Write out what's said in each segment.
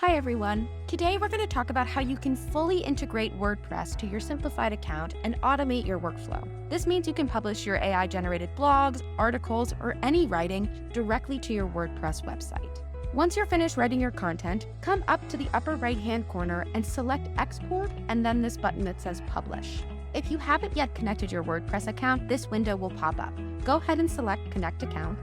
Hi everyone! Today we're going to talk about how you can fully integrate WordPress to your Simplified account and automate your workflow. This means you can publish your AI-generated blogs, articles, or any writing directly to your WordPress website. Once you're finished writing your content, come up to the upper right-hand corner and select Export and then this button that says Publish. If you haven't yet connected your WordPress account, this window will pop up. Go ahead and select Connect Account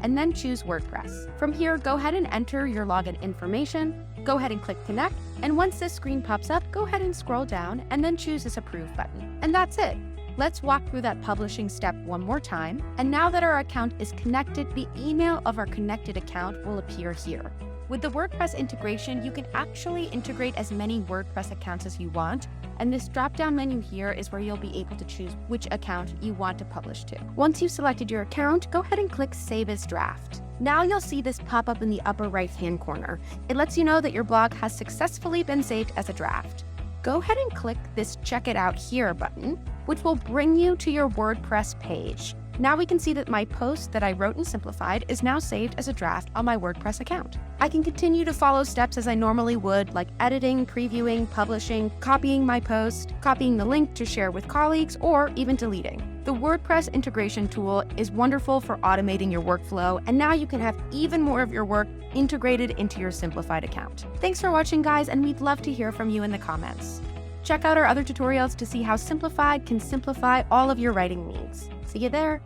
and then choose WordPress. From here, go ahead and enter your login information. Go ahead and click Connect, and once this screen pops up, go ahead and scroll down and then choose this Approve button. And that's it. Let's walk through that publishing step one more time. And now that our account is connected, the email of our connected account will appear here. With the WordPress integration, you can actually integrate as many WordPress accounts as you want, and this drop-down menu here is where you'll be able to choose which account you want to publish to. Once you've selected your account, go ahead and click Save as Draft. Now you'll see this pop up in the upper right-hand corner. It lets you know that your blog has successfully been saved as a draft. Go ahead and click this Check It Out Here button, which will bring you to your WordPress page. Now we can see that my post that I wrote and simplified is now saved as a draft on my WordPress account. I can continue to follow steps as I normally would, like editing, previewing, publishing, copying my post, copying the link to share with colleagues, or even deleting. The WordPress integration tool is wonderful for automating your workflow, and now you can have even more of your work integrated into your Simplified account. Thanks for watching, guys, and we'd love to hear from you in the comments. Check out our other tutorials to see how Simplified can simplify all of your writing needs. See you there!